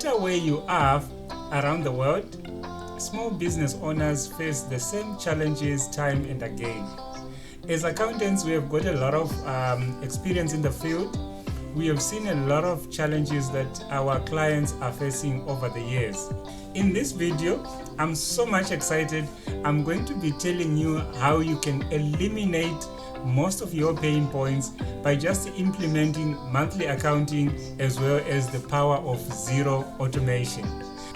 matter where you are around the world, small business owners face the same challenges time and again. As accountants, we have got a lot of experience in the field. We have seen a lot of challenges that our clients are facing over the years. In this video, I'm so much excited. I'm going to be telling you how you can eliminate most of your pain points by just implementing monthly accounting as well as the power of Xero automation.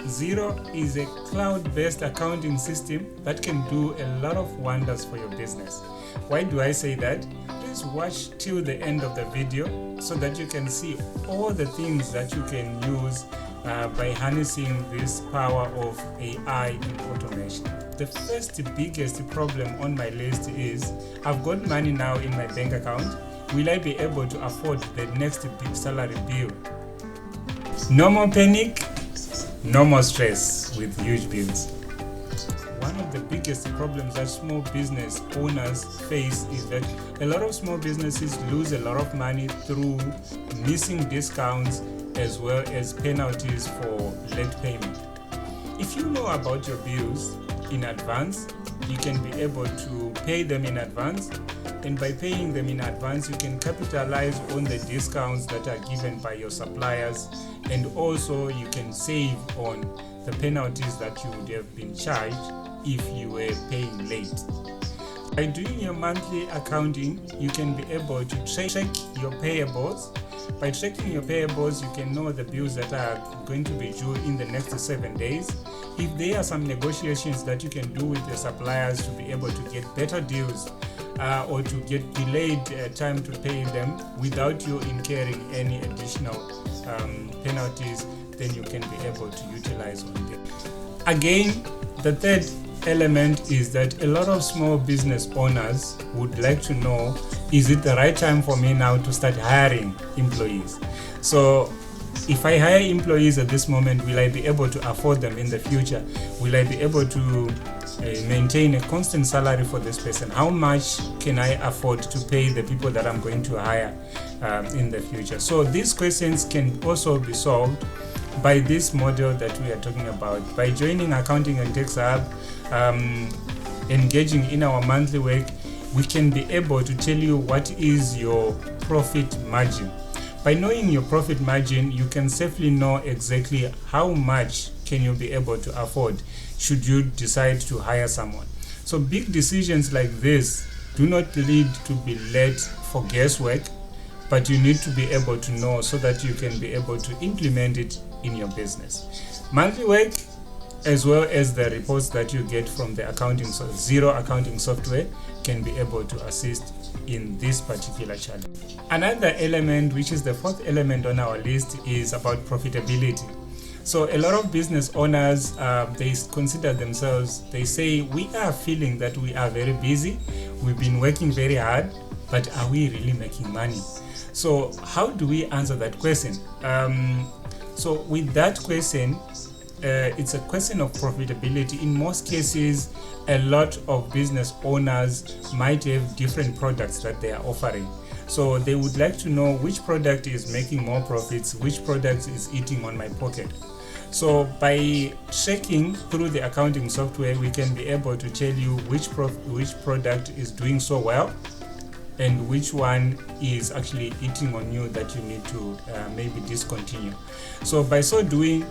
Xero is a cloud-based accounting system that can do a lot of wonders for your business. Why do I say that? Please watch till the end of the video so that you can see all the things that you can use by harnessing this power of AI and automation. The first biggest problem on my list is I've got money now in my bank account. Will I be able to afford the next big salary bill? No more panic, no more stress with huge bills. One of the biggest problems that small business owners face is that a lot of small businesses lose a lot of money through missing discounts as well as penalties for late payment. If you know about your bills in advance, you can be able to pay them in advance, and by paying them in advance, you can capitalize on the discounts that are given by your suppliers, and also you can save on the penalties that you would have been charged if you were paying late. By doing your monthly accounting, you can be able to check your payables. By checking your payables, you can know the bills that are going to be due in the next 7 days. If there are some negotiations that you can do with the suppliers to be able to get better deals or to get delayed time to pay them without you incurring any additional penalties, then you can be able to utilize on them. Again, the third element is that a lot of small business owners would like to know, is it the right time for me now to start hiring employees? So if I hire employees at this moment, will I be able to afford them in the future? Will I be able to maintain a constant salary for this person? How much can I afford to pay the people that I'm going to hire in the future? So these questions can also be solved by this model that we are talking about. By joining Accounting and Tax Hub, engaging in our monthly work, we can be able to tell you what is your profit margin. By knowing your profit margin, you can safely know exactly how much can you be able to afford should you decide to hire someone. So big decisions like this do not need to be led for guesswork, but you need to be able to know so that you can be able to implement it in your business. Monthly work, as well as the reports that you get from the Xero accounting software, can be able to assist in this particular challenge. Another element, which is the fourth element on our list, is about profitability. So a lot of business owners, they consider themselves, they say, we are feeling that we are very busy, we've been working very hard, but are we really making money? So how do we answer that question? So with that question, it's a question of profitability. In most cases, a lot of business owners might have different products that they are offering. So they would like to know which product is making more profits, which product is eating on my pocket. So by checking through the accounting software, we can be able to tell you which product is doing so well and which one is actually eating on you that you need to maybe discontinue. So by so doing,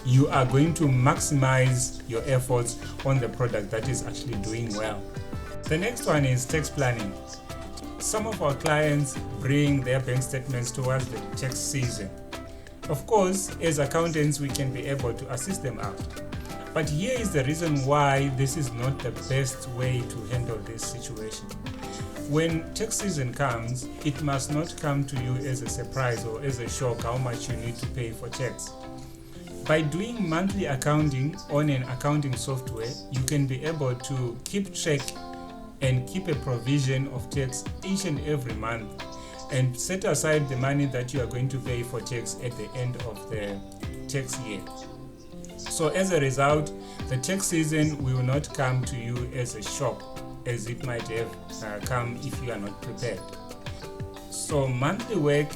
you are going to maximize your efforts on the product that is actually doing well. The next one is tax planning. Some of our clients bring their bank statements towards the tax season. Of course, as accountants, we can be able to assist them out. But here is the reason why this is not the best way to handle this situation. When tax season comes, it must not come to you as a surprise or as a shock how much you need to pay for tax. By doing monthly accounting on an accounting software, you can be able to keep track and keep a provision of tax each and every month and set aside the money that you are going to pay for tax at the end of the tax year. So as a result, the tax season will not come to you as a shock as it might have come if you are not prepared. So monthly work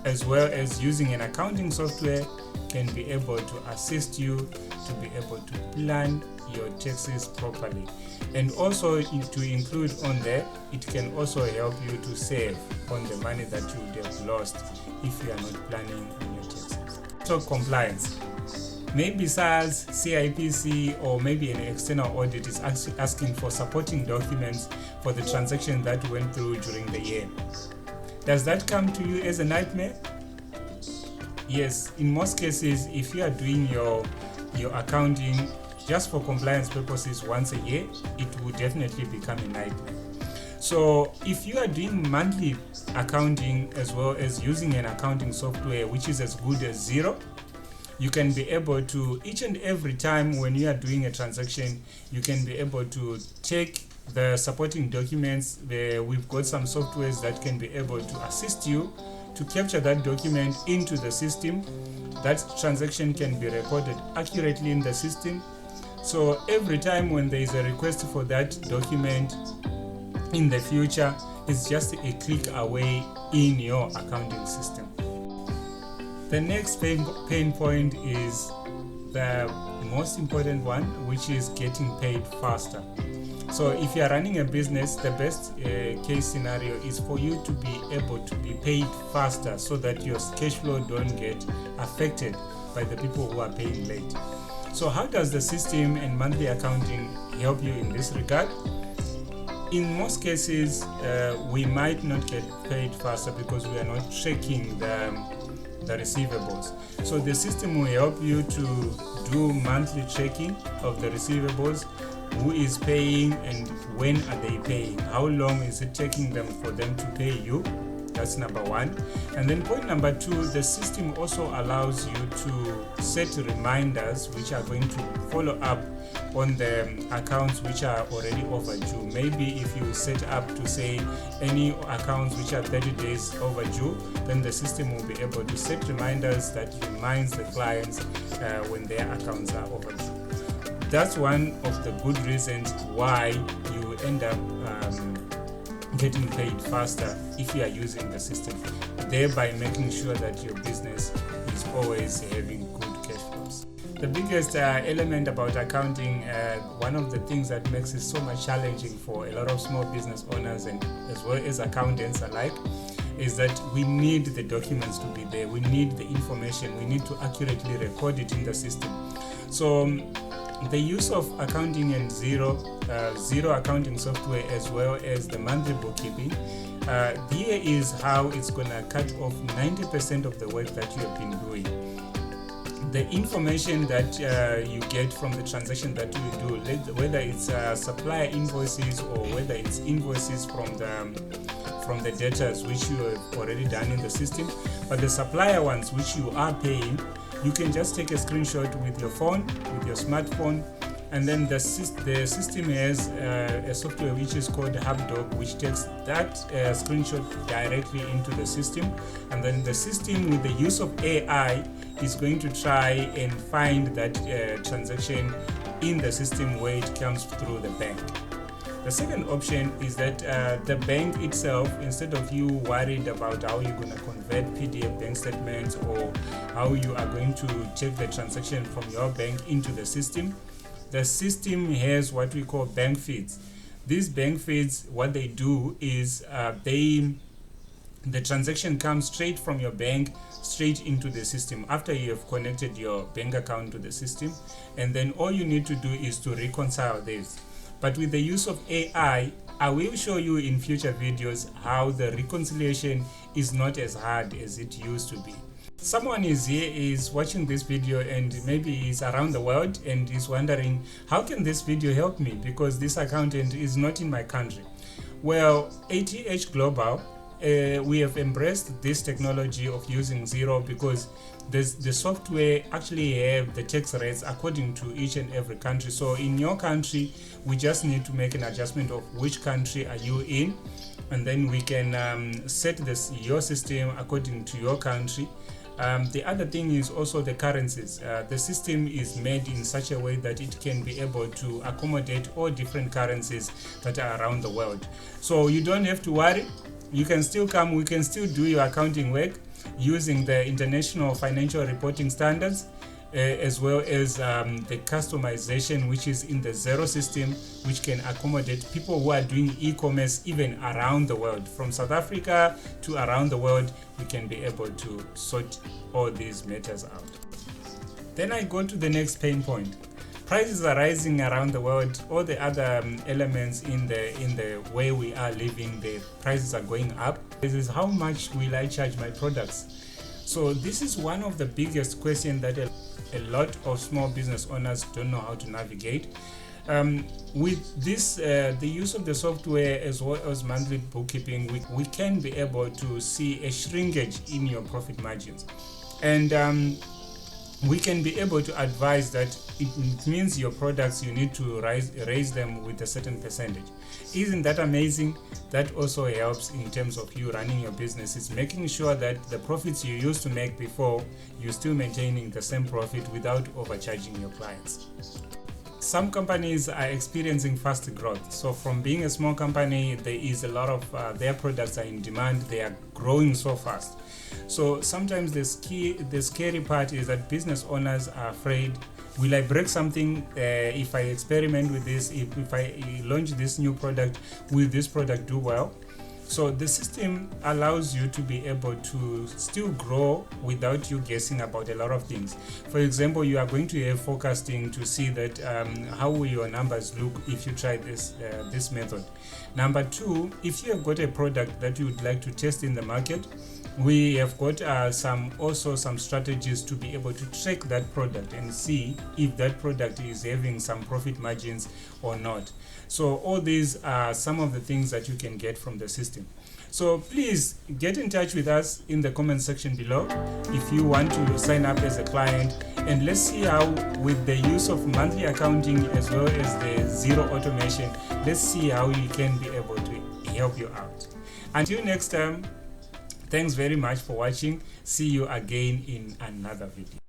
as well as using an accounting software can be able to assist you to be able to plan your taxes properly. And also to include on there, it can also help you to save on the money that you would have lost if you are not planning on your taxes. So compliance. Maybe SARS, CIPC, or maybe an external audit is asking for supporting documents for the transaction that went through during the year. Does that come to you as a nightmare? Yes, in most cases, if you are doing your accounting just for compliance purposes once a year, it will definitely become a nightmare. So if you are doing monthly accounting as well as using an accounting software which is as good as Xero, you can be able to, each and every time when you are doing a transaction, you can be able to take the supporting documents. We've got some softwares that can be able to assist you to capture that document into the system. That transaction can be recorded accurately in the system. So every time when there is a request for that document in the future, it's just a click away in your accounting system. The next pain point is the most important one, which is getting paid faster. So if you are running a business, the best case scenario is for you to be able to be paid faster so that your cash flow don't get affected by the people who are paying late. So how does the system and monthly accounting help you in this regard? In most cases, we might not get paid faster because we are not tracking the receivables. So the system will help you to do monthly tracking of the receivables, who is paying and when are they paying, how long is it taking them for them to pay you. That's number one. And then point number two, the system also allows you to set reminders which are going to follow up on the accounts which are already overdue. Maybe if you set up to say any accounts which are 30 days overdue, then the system will be able to set reminders that reminds the clients when their accounts are overdue. That's one of the good reasons why you end up getting paid faster if you are using the system, thereby making sure that your business is always having good cash flows. The biggest element about accounting, one of the things that makes it so much challenging for a lot of small business owners and as well as accountants alike, is that we need the documents to be there. We need the information. We need to accurately record it in the system. So the use of accounting and Xero accounting software as well as the monthly bookkeeping, here is how it's going to cut off 90% of the work that you have been doing. The information that you get from the transaction that you do, whether it's supplier invoices or whether it's invoices from the debtors which you have already done in the system, but the supplier ones which you are paying, you can just take a screenshot with your phone, with your smartphone, and then the system has a software which is called HubDoc, which takes that screenshot directly into the system, and then the system with the use of AI is going to try and find that transaction in the system where it comes through the bank. The second option is that the bank itself, instead of you worried about how you're going to convert PDF bank statements or how you are going to take the transaction from your bank into the system has what we call bank feeds. These bank feeds, what they do is the transaction comes straight from your bank straight into the system after you have connected your bank account to the system, and then all you need to do is to reconcile this. But with the use of AI, I will show you in future videos how the reconciliation is not as hard as it used to be. Someone is watching this video and maybe is around the world and is wondering, how can this video help me because this accountant is not in my country? Well, ATH Global, we have embraced this technology of using Xero because the software actually have the tax rates according to each and every country. So in your country, we just need to make an adjustment of which country are you in, and then we can set your system according to your country. The other thing is also the currencies. The system is made in such a way that it can be able to accommodate all different currencies that are around the world. So you don't have to worry. You can still come, we can still do your accounting work, using the international financial reporting standards, as well as the customization which is in the Xero system, which can accommodate people who are doing e-commerce even around the world. From South Africa to around the world, we can be able to sort all these matters out. Then I go to the next pain point. Prices are rising around the world. All the other elements in the way we are living, the prices are going up. This is how much will I charge my products? So this is one of the biggest questions that a lot of small business owners don't know how to navigate. With this, the use of the software as well as monthly bookkeeping, we can be able to see a shrinkage in your profit margins. And we can be able to advise that it means your products, you need to raise them with a certain percentage. Isn't that amazing? That also helps in terms of you running your business. It's making sure that the profits you used to make before, you're still maintaining the same profit without overcharging your clients. Some companies are experiencing fast growth. So from being a small company, there is a lot of their products are in demand. They are growing so fast. So sometimes the scary part is that business owners are afraid, will I break something if I experiment with this? If I launch this new product, will this product do well? So the system allows you to be able to still grow without you guessing about a lot of things. For example, you are going to have forecasting to see that how will your numbers look if you try this method. Number two, if you have got a product that you would like to test in the market, we have got some strategies to be able to track that product and see if that product is having some profit margins or not. So all these are some of the things that you can get from the system. So please get in touch with us in the comment section below if you want to sign up as a client, and let's see how, with the use of monthly accounting as well as the Xero automation, let's see how you can be able to help you out. Until next time, thanks very much for watching. See you again in another video.